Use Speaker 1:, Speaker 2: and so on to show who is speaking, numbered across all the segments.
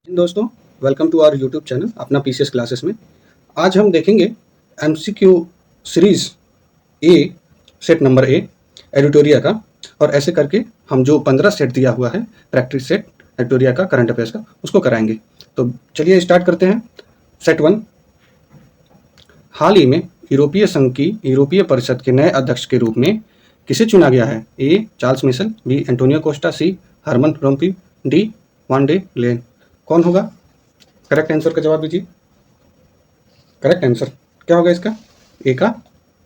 Speaker 1: दोस्तों, welcome to our YouTube channel अपना PCS classes में। आज हम देखेंगे MCQ series A, set number A editorial का, और ऐसे करके हम जो 15 सेट दिया हुआ है प्रैक्टिस सेट एडिटोरिया का, करंट अफेयर्स का, उसको कराएंगे। तो चलिए स्टार्ट करते हैं। सेट 1, हाल ही में यूरोपीय संघ की यूरोपीय परिषद के नए अध्यक्ष के रूप में किसे चुना गया है? A Charles Michel, B Antonio Costa, C Herman Rompuy, D von der Leyen. कौन होगा? करेक्ट आंसर का जवाब दीजिए। करेक्ट आंसर क्या होगा इसका? ए का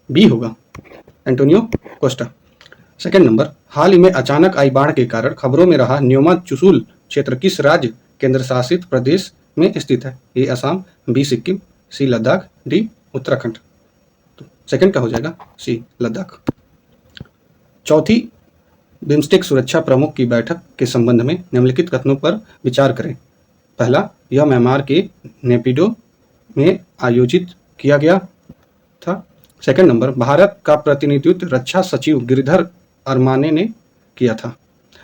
Speaker 1: बी होगा, एंटोनियो कोस्टा। सेकंड नंबर, हाल ही में अचानक आई बाढ़ के कारण खबरों में रहा न्योमा चुशुल क्षेत्र किस राज्य केंद्र शासित प्रदेश में स्थित है? ए असम, बी सिक्किम, सी लद्दाख, डी उत्तराखंड। तो सेकंड का हो जाएगा सी लद्दाख। चौथी, बिम्स्टेक सुरक्षा प्रमुख की बैठक के संबंध में निम्नलिखित कथनों पर विचार करें। पहला, यह म्यांमार के नेपिडो में आयोजित किया गया था। सेकंड नंबर, भारत का प्रतिनिधित्व रक्षा सचिव गिरिधर अरमाने ने किया था।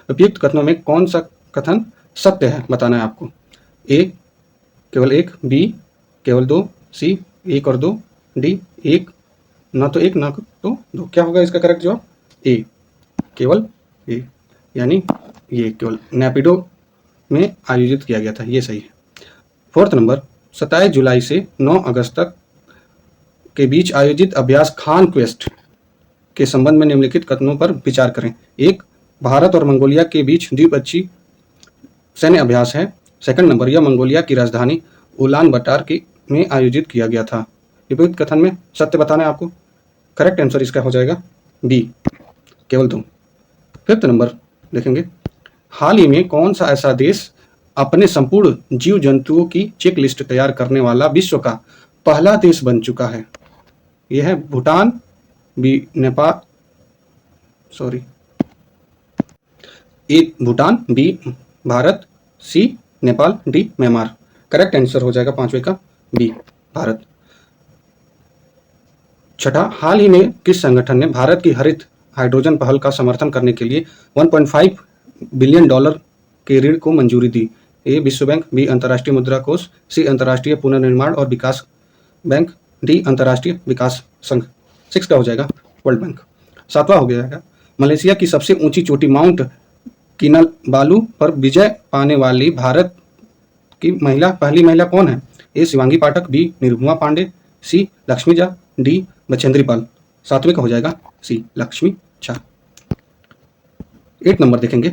Speaker 1: उपयुक्त कथनों में कौन सा कथन सत्य है बताना है आपको। ए केवल एक, बी केवल दो, सी एक और दो, डी एक ना तो एक ना तो दो। क्या होगा इसका करेक्ट जवाब? ए केवल ए, यानी ये केवल नेपिडो में आयोजित किया गया था, ये सही है। फोर्थ नंबर, 27 जुलाई से 9 अगस्त तक के बीच आयोजित अभ्यास खान क्वेस्ट के संबंध में निम्नलिखित कथनों पर विचार करें। एक, भारत और मंगोलिया के बीच द्विपक्षीय सैन्य अभ्यास है। सेकंड नंबर, यह मंगोलिया की राजधानी उलान बटार में आयोजित किया गया था। उपयुक्त कथन में सत्य बताना है आपको। करेक्ट आंसर इसका हो जाएगा बी केवल दो। फिफ्थ नंबर देखेंगे, हाल ही में कौन सा ऐसा देश अपने संपूर्ण जीव जंतुओं की चेक लिस्ट तैयार करने वाला विश्व का पहला देश बन चुका है? यह है Bhutan, B Nepal, A Bhutan, B Bharat, C Nepal, D Myanmar. Correct answer हो जाएगा पांचवे का बी भारत। छठा, हाल ही में किस संगठन ने भारत की हरित हाइड्रोजन पहल का समर्थन करने के लिए 1.5 बिलियन डॉलर के ऋण को मंजूरी दी? ए विश्व बैंक, बी अंतर्राष्ट्रीय मुद्रा कोष, सी अंतर्राष्ट्रीय पुनर्निर्माण और विकास बैंक, डी अंतर्राष्ट्रीय विकास संघ। 6 का हो जाएगा वर्ल्ड बैंक। सातवां हो गया, मलेशिया की सबसे ऊंची चोटी माउंट किनाबालू पर विजय पाने वाली भारत की पहली महिला कौन है? ए शिवांगी पाठक, बी निरुपमा पांडे, सी लक्ष्मी झा, डी बचेंद्री पाल। सातवें का हो जाएगा सी लक्ष्मी झा। 8 नंबर देखेंगे,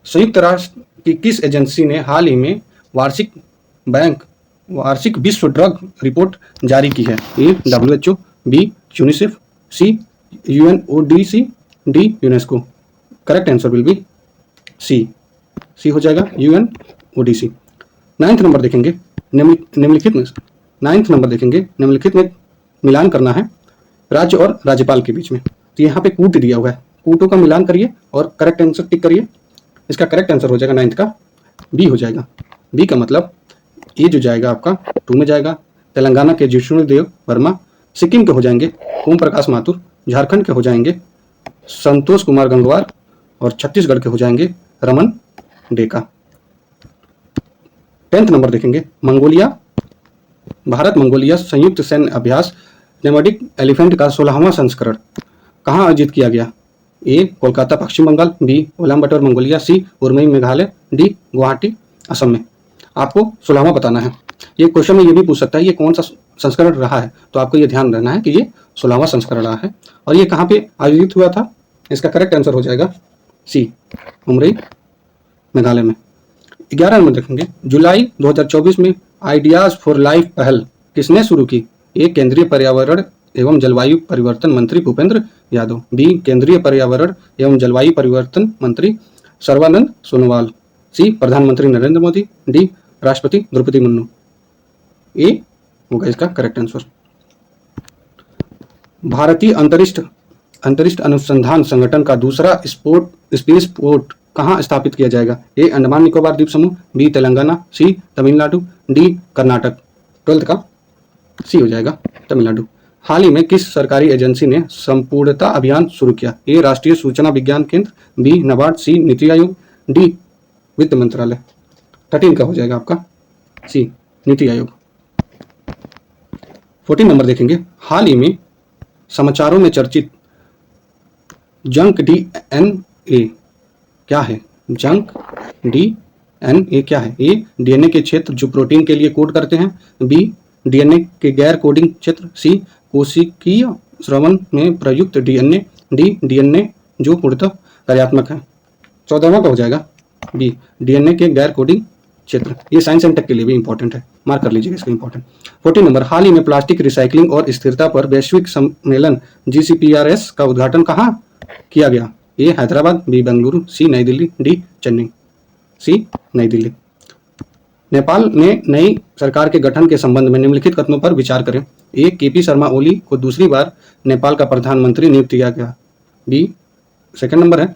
Speaker 1: संयुक्त राष्ट्र की किस एजेंसी ने हाल ही में वार्षिक विश्व ड्रग रिपोर्ट जारी की है? A WHO, B UNICEF, C UNODC, D UNESCO. Correct answer will be C हो जाएगा UNODC। 9th नंबर देखेंगे, निम्नलिखित में मिलान करना है राज्य और राज्यपाल के बीच में। तो यहाँ पे कूट दिया हुआ है, कूटों का मिलान करिए और करेक्ट आंसर टिक करिए। इसका करेक्ट आंसर हो जाएगा 9th का बी हो जाएगा। बी का मतलब ये जो जाएगा आपका 2 में जाएगा। तेलंगाना के जिष्णुदेव वर्मा, सिक्किम के हो जाएंगे ओम प्रकाश माथुर, झारखंड के हो जाएंगे संतोष कुमार गंगवार, और छत्तीसगढ़ के हो जाएंगे रमन डेका। 10th नंबर देखेंगे, भारत मंगोलिया संयुक्त सैन्य अभ्यास नोमैडिक एलिफेंट का 16वां संस्करण कहाँ आयोजित किया गया? ए कोलकाता पश्चिम बंगाल, बी उलानबाटर मंगोलिया, सी उरमई मेघालय, डी गुवाहाटी असम में। आपको 16वां बताना है। ये क्वेश्चन में ये भी पूछ सकता है ये कौन सा संस्करण रहा है, तो आपको ये ध्यान रखना है कि ये 16वां संस्करण रहा है। और ये कहाँ पे आयोजित हुआ था? इसका करेक्ट आंसर हो जाएगा सी उमरई मेघालय में। 11 नंबर देखेंगे, जुलाई 2024 में आइडियाज फॉर लाइफ पहल किसने शुरू की? ए केंद्रीय पर्यावरण एवं जलवायु परिवर्तन मंत्री भूपेंद्र यादव, बी केंद्रीय पर्यावरण एवं जलवायु परिवर्तन मंत्री सर्बानंद सोनोवाल, सी प्रधानमंत्री नरेंद्र मोदी, डी राष्ट्रपति द्रौपदी मुर्मू। ए होगा इसका करेक्ट आंसर। भारतीय अंतरिक्ष अनुसंधान संगठन का दूसरा स्पेस पोर्ट कहाँ स्थापित किया जाएगा? ए अंडमान निकोबार द्वीप समूह, बी तेलंगाना, सी तमिलनाडु, डी कर्नाटक। 12th का सी हो जाएगा तमिलनाडु। हाल ही में किस सरकारी एजेंसी ने संपूर्णता अभियान शुरू किया? ए राष्ट्रीय सूचना विज्ञान केंद्र, बी नाबार्ड, सी नीति आयोग, डी वित्त मंत्रालय। 13 का हो जाएगा आपका सी, नीति आयोग। 14 नंबर देखेंगे, हाल ही में समाचारों में चर्चित जंक डीएनए क्या है? जंक डीएनए क्या है? ए, डीएनए के क्षेत्र जो प्रोटीन के लिए कोड करते हैं। बी, डीएनए के गैर कोडिंग क्षेत्र। सी, कोशिकीय श्रवण में प्रयुक्त डीएनए। डी, डीएनए जो पूर्णतः कार्यात्मक है। 14वां का हो जाएगा बी, डीएनए के गैर कोडिंग क्षेत्र। ये साइंस एंड टेक के लिए भी इंपॉर्टेंट है, मार्क कर लीजिएगा इसको इंपॉर्टेंट। 14 नंबर, हाल ही में प्लास्टिक रिसाइकलिंग और स्थिरता पर वैश्विक सम्मेलन GCPRS का उद्घाटन कहाँ किया गया? ए, हैदराबाद। बी, बेंगलुरु। सी, नई दिल्ली। डी, चेन्नई। सी, नई दिल्ली। नेपाल में नई सरकार के गठन के संबंध में निम्नलिखित कथनों पर विचार करें। ए, KP शर्मा ओली को दूसरी बार नेपाल का प्रधानमंत्री नियुक्त किया गया। बी, सेकंड नंबर है,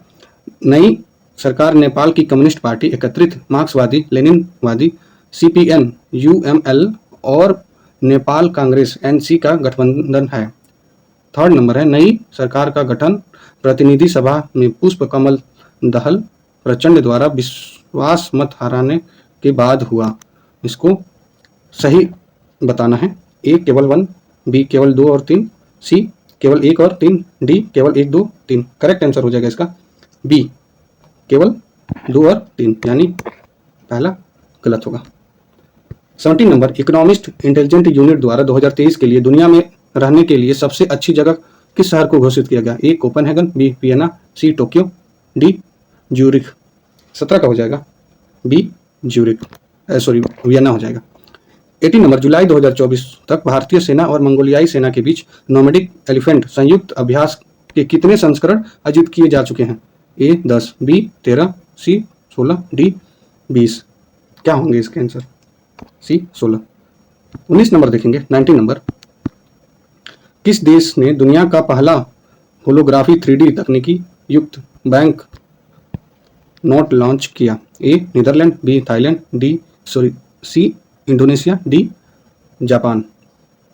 Speaker 1: नई सरकार नेपाल की कम्युनिस्ट पार्टी एकत्रित मार्क्सवादी लेनिनवादी CPN UML और नेपाल कांग्रेस NC का गठबंधन है। थर्ड नंबर है, नई सरकार का गठन प्रतिनिधि सभा में पुष्प कमल दहल प्रचंड द्वारा विश्वास मत हराने के बाद हुआ। इसको सही बताना है। ए, केवल 1। बी, केवल 2 और 3। सी, केवल 1 और 3। डी, केवल 1, 2, 3। करेक्ट आंसर हो जाएगा इसका बी, केवल 2 और 3, यानी पहला गलत होगा। 17 नंबर, इकोनॉमिस्ट इंटेलिजेंट यूनिट द्वारा 2023 के लिए दुनिया में रहने के लिए सबसे अच्छी जगह किस शहर को घोषित किया गया? A, Copenhagen. B, Vienna. C, Tokyo. D, Zurich. 17 का हो जाएगा बी, ज्यूरिख, वियना हो जाएगा। 18 नंबर, जुलाई 2024 तक भारतीय सेना और मंगोलियाई सेना के बीच नोमैडिक एलिफेंट संयुक्त अभ्यास के कितने संस्करण आयोजित किए जा चुके हैं? ए, 10। बी, 13। सी, 16। डी, 20। क्या होंगे इसके आंसर? सी, 16। 19 नंबर देखेंगे, 19 नंबर, किस देश ने दुनिया का पहला होलोग्राफी 3D तकनीकी युक्त बैंक नोट लॉन्च किया? A, Netherland. B, Thailand. C, Indonesia. D, Japan.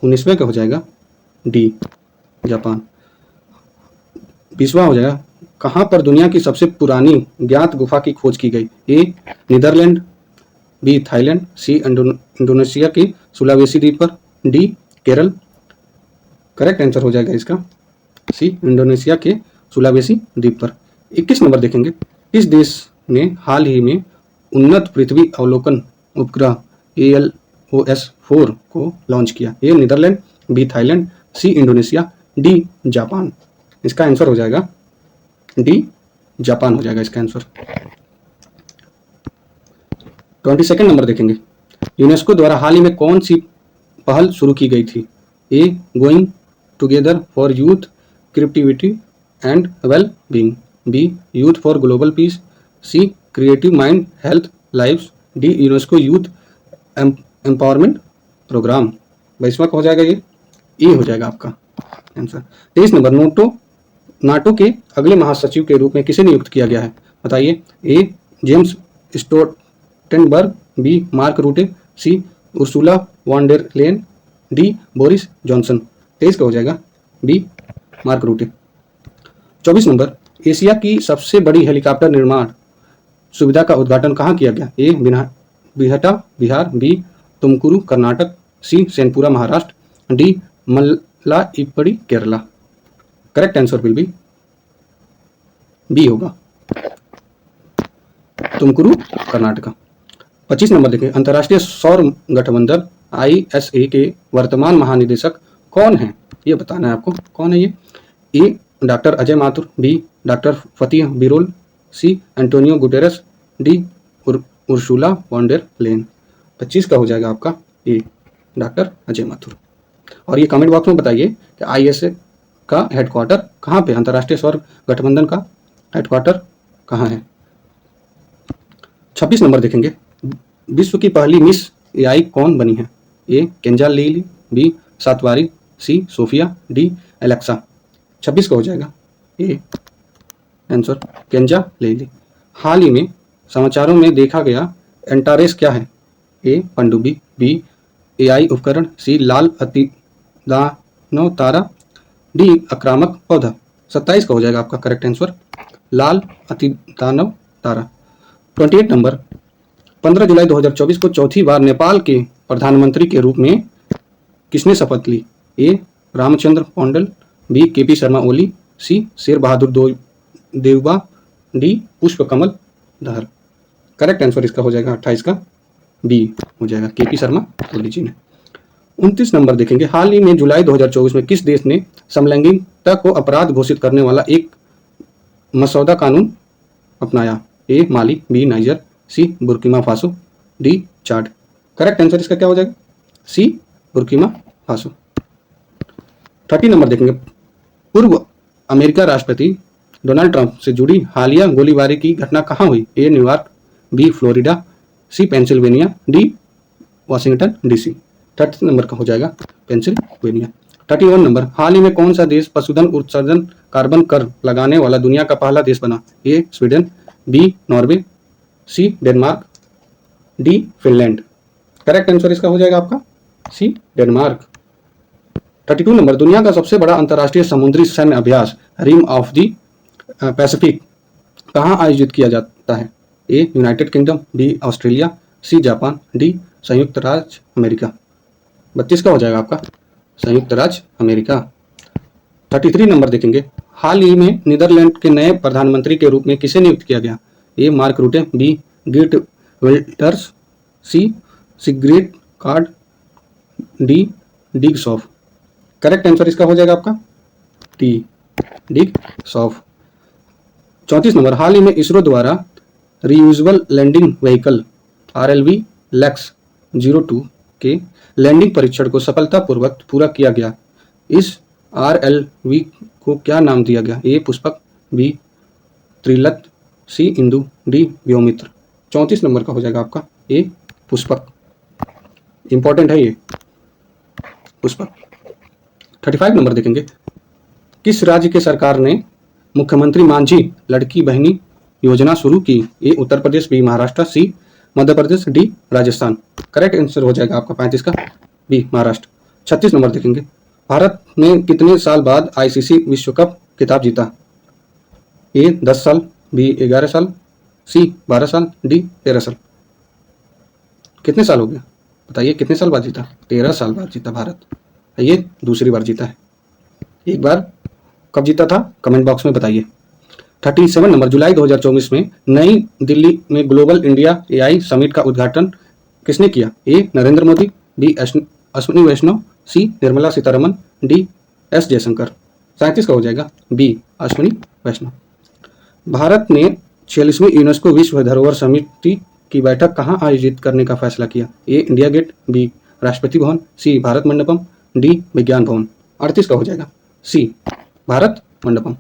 Speaker 1: 19वें का हो जाएगा डी, जापान। 20वां हो जाएगा, कहाँ पर दुनिया की सबसे पुरानी ज्ञात गुफा की खोज की गई? A, Netherland. B, Thailand. C, Indonesia के सुलावेसी द्वीप पर। डी, केरल। करेक्ट आंसर हो जाएगा इसका सी, इंडोनेशिया के सुलावेसी द्वीप पर। 21 नंबर देखेंगे, किस देश ने हाल ही में उन्नत पृथ्वी अवलोकन उपग्रह ALOS-4 को लॉन्च किया? A, Netherland. B, Thailand. C, Indonesia. D, Japan. इसका आंसर हो जाएगा डी, जापान हो जाएगा इसका आंसर। 22 नंबर देखेंगे, यूनेस्को द्वारा हाल ही में कौन सी पहल शुरू की गई थी? A, going together for youth creativity and well being. B, youth for global peace. C, creative mind health lives. D, UNESCO youth empowerment programme. 22वां का हो जाएगा ये ए हो जाएगा आपका आंसर। 23 नंबर, नाटो के अगले महासचिव के रूप में किसे नियुक्त किया गया है? बताइए। A, James Stoltenberg. B, Mark Rutte. C, Ursula von der Leyen. D, Boris Johnson. 23 का हो जाएगा B, Mark Rutte. 24 number, Asia की सबसे बड़ी हेलीकॉप्टर निर्माण सुविधा का उद्घाटन कहाँ किया गया? A, Bihta Bihar. B, Tumakuru Karnataka. C, Senpura Maharashtra. D, Mallaipadi Kerala. Correct answer will be B होगा, तुमकुरू कर्नाटका। 25 नंबर देखें, अंतर्राष्ट्रीय सौर गठबंधन ISA के वर्तमान महानिदेशक कौन है? ये बताना है आपको, कौन है ये? A, doctor Ajay Mathur. B, doctor Fatih Birol. C, Antonio Guterres. D, Ursula von der Leyen. 25 का हो जाएगा आपका ए, डॉक्टर अजय माथुर। और ये कमेंट बॉक्स में बताइए कि ISA का हेडक्वार्टर कहाँ पे, अंतर्राष्ट्रीय सौर गठबंधन का हेडक्वार्टर कहाँ है? 26 नंबर देखेंगे, विश्व की पहली मिस AI कौन बनी है? ए, केंजा लीली। बी, सातवारी। सी, सोफिया। D, Alexa. 26 का हो जाएगा ए आंसर, केंजा लीली। हाल ही में समाचारों में देखा गया एंटारेस क्या है? ए, पनडुब्बी। बी, AI उपकरण। सी, लाल अतिदानव तारा। डी, आक्रामक पौधा। 27 का हो जाएगा आपका करेक्ट आंसर, लाल अतिदानव तारा। 28 नंबर, विश्व की पहली 15 जुलाई 2024 को चौथी बार नेपाल के प्रधानमंत्री के रूप में किसने शपथ ली? ए रामचंद्र पौंडल, बी केपी शर्मा ओली, सी शेर बहादुर देउबा, डी पुष्प कमल दहल। करेक्ट आंसर इसका हो जाएगा 28 का बी हो जाएगा, केपी शर्मा ओली जी ने। 29 नंबर देखेंगे, हाल ही में जुलाई 2024 में किस देश ने समलैंगिकता को अपराध घोषित करने वाला एक मसौदा कानून अपनाया? ए माली, बी नाइजर, सी बुर्किना फासो, डी चाड। करेक्ट आंसर इसका क्या हो जाएगा? सी बुर्किना फासो। 30 नंबर देखेंगे, पूर्व अमेरिका राष्ट्रपति डोनाल्ड ट्रंप से जुड़ी हालिया गोलीबारी की घटना कहाँ हुई? A New York, B Florida, C Pennsylvania, D Washington DC. 30 number का हो जाएगा पेंसिल्वेनिया। 31 नंबर, हाल ही में कौन सा देश पशुधन उत्सर्जन कार्बन कर लगाने वाला दुनिया का पहला देश बना? A Sweden, B Norway, C Denmark, D Finland. Correct answer इसका हो जाएगा आपका सी डेनमार्क। 32 नंबर, दुनिया का सबसे बड़ा अंतर्राष्ट्रीय समुद्री सैन्य अभ्यास रिम ऑफ द पैसिफिक कहाँ आयोजित किया जाता है? A United Kingdom, B Australia, C Japan, D संयुक्त राज्य अमेरिका। 32 का हो जाएगा आपका संयुक्त राज्य अमेरिका। 33 नंबर देखेंगे, हाल ही में नीदरलैंड के नए प्रधानमंत्री के रूप में किसे नियुक्त किया गया? ए मार्क रूटे, बी गीट विल्डर्स, सी सिग्रीड कार्ड, डी डिग सॉफ। करेक्ट आंसर इसका हो जाएगा आपका डी डिग सॉफ। 34 नंबर, हाल ही में इसरो द्वारा reusable landing vehicle RLV LEX 02 के लैंडिंग परीक्षण को सफलतापूर्वक पूरा किया गया। इस RLV को क्या नाम दिया गया? ए पुष्पक, बी त्रिलत, सी इंदु, डी व्योमित्र। 34 नंबर का हो जाएगा आपका ए पुष्पक। इंपॉर्टेंट है ये पुष्पक। 35 नंबर देखेंगे, किस राज्य के सरकार ने मुख्यमंत्री मांझी लड़की बहनी योजना शुरू की? ए उत्तर प्रदेश, बी महाराष्ट्र, सी Madhya Pradesh, D Rajasthan. Correct answer हो जाएगा आपका 35 का बी महाराष्ट्र। 36 नंबर देखेंगे, भारत ने कितने साल बाद ICC विश्व कप खिताब जीता? ए 10 साल, बी 11 साल, सी 12 साल, डी 13 साल। कितने साल हो गया बताइए, कितने साल बाद जीता? 13 साल बाद जीता भारत। ये दूसरी बार जीता है। एक बार कब जीता था कमेंट बॉक्स में बताइए। 37 नंबर, जुलाई 2024 में नई दिल्ली में ग्लोबल इंडिया AI समिट का उद्घाटन किसने किया? ए नरेंद्र मोदी, बी अश्विनी वैष्णव, सी निर्मला सीतारमन, डी एस जयशंकर। 37 का हो जाएगा बी अश्विनी वैष्णव। भारत ने 46वीं यूनेस्को विश्व धरोहर समिति की बैठक कहाँ आयोजित करने का फैसला किया? ए India gate, B Rashtrapati Bhavan, सी भारत मंडपम, डी विज्ञान भवन। 38 का हो जाएगा सी भारत मंडपम।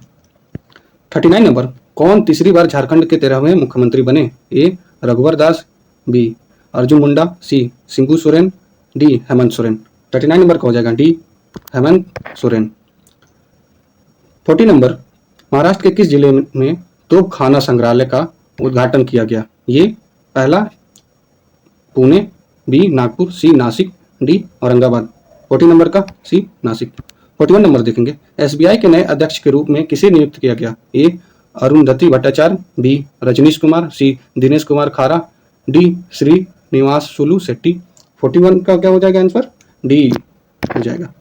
Speaker 1: 39 नंबर, कौन तीसरी बार झारखंड के 13वें मुख्यमंत्री बने? ए रघुवर दास, बी अर्जुन मुंडा, सी शिंबू सोरेन, डी हेमंत सोरेन। 39 नंबर का हो जाएगा डी हेमंत सोरेन। 40 नंबर, महाराष्ट्र के किस जिले में तोपखाना संग्रहालय का उद्घाटन किया गया? ये पहला पुणे, बी नागपुर, सी नासिक, डी औरंगाबाद। 40 नंबर का सी नासिक। 41 नंबर देखेंगे, SBI के नए अध्यक्ष के रूप में किसे नियुक्त किया गया? ए अरुंधति भट्टाचार्य, बी रजनीश कुमार, सी दिनेश कुमार खारा, डी श्रीनिवास सुलू शेट्टी। 41 का क्या हो जाएगा आंसर? डी हो जाएगा।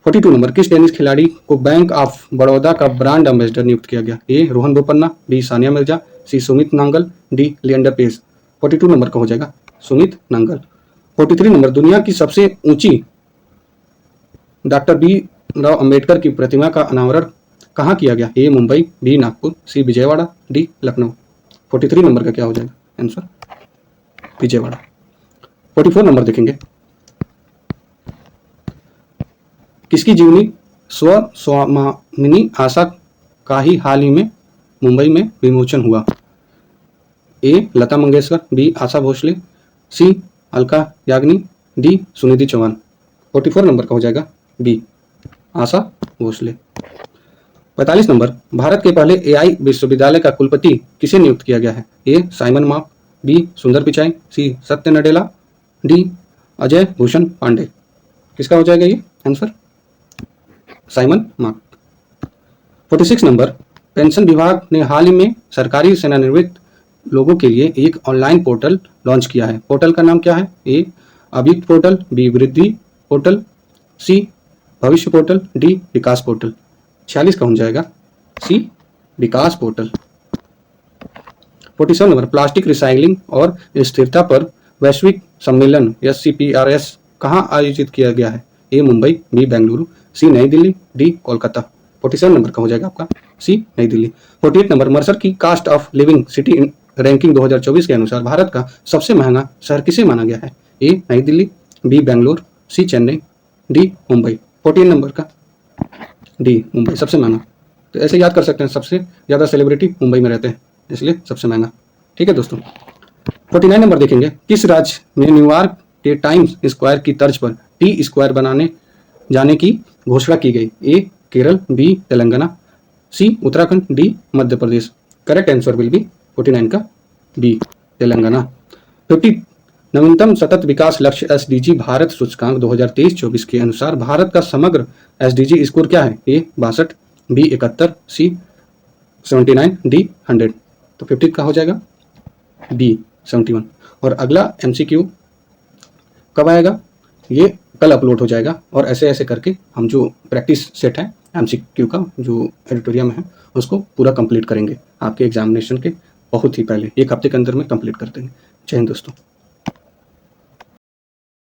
Speaker 1: 42 नंबर, किस टेनिस खिलाड़ी को बैंक ऑफ बड़ौदा का ब्रांड एम्बेसडर नियुक्त किया गया? A Rohan Bopanna, B Sania Mirza, C Sumit Nagal, D Leander Paes. 42 number का हो जाएगा सुमित नांगल। 43 नंबर, दुनिया की सबसे ऊंची डॉक्टर B.R. अम्बेडकर की प्रतिमा का अनावरण कहाँ किया गया? ए मुंबई, बी नागपुर, सी विजयवाड़ा, डी लखनऊ। 43 नंबर का क्या हो जाएगा आंसर? विजयवाड़ा। 44 नंबर देखेंगे, किसकी जीवनी स्वामिनी आशा का ही हाल ही में मुंबई में विमोचन हुआ? ए लता मंगेशकर, बी आशा भोसले, सी अलका याग्निक, डी सुनिधि चौहान। 44 नंबर का हो जाएगा बी आशा भोसले। 45 नंबर, भारत के पहले AI विश्वविद्यालय का कुलपति किसे नियुक्त किया गया है? ए साइमन मार्क, बी सुंदर पिचाई, सी सत्य नडेला, डी अजय भूषण पांडे। किसका हो जाएगा ये answer? Simon mark. 46 number, pension विभाग ने हाल ही में सरकारी सेवानिवृत्त लोगों के लिए एक ऑनलाइन पोर्टल लॉन्च किया है। पोर्टल का नाम क्या है? ए अभियुक्त पोर्टल, बी वृद्धि पोर्टल, सी भविष्य पोर्टल, डी विकास पोर्टल। 46 का हो जाएगा सी विकास पोर्टल। 47 नंबर, प्लास्टिक रिसाइक्लिंग और स्थिरता पर वैश्विक सम्मेलन SCPRS कहाँ आयोजित किया गया है? ए मुंबई, बी बेंगलुरु, सी नई दिल्ली, डी कोलकाता। 47 नंबर का हो जाएगा आपका C New Delhi. 48 number, Mercer की cost of living city ranking 2024 के अनुसार भारत का सबसे महंगा शहर किसे माना गया है? ए नई दिल्ली, बी बेंगलोर, सी चेन्नई, डी मुंबई। 14 नंबर का डी मुंबई सबसे महंगा। तो ऐसे याद कर सकते हैं, सबसे ज़्यादा सेलिब्रिटी मुंबई में रहते हैं, इसलिए सबसे महंगा। ठीक है दोस्तों। 49 नंबर देखेंगे, किस राज्य में न्यूयॉर्क के टाइम्स स्क्वायर की तर्ज पर टी स्क्वायर बनाने जाने की घोषणा की गई? A Kerala, B Telangana, C Uttarakhand, D Madhya Pradesh. Correct answer will be 49 का बी तेलंगाना। 50 नवीनतम सतत विकास लक्ष्य SDG भारत सूचकांक 2023-24 के अनुसार भारत का समग्र SDG स्कोर क्या है? ए 62, बी 71, सी 79, डी 100। तो 50 का हो जाएगा बी 71। और अगला MCQ कब आएगा? ये कल अपलोड हो जाएगा। और ऐसे ऐसे करके हम जो प्रैक्टिस सेट है MCQ का जो एडिटोरियम है उसको पूरा कंप्लीट करेंगे आपके एग्जामिनेशन के बहुत ही पहले, 1 हफ्ते के अंदर में कंप्लीट कर देंगे। जय हिंद दोस्तों।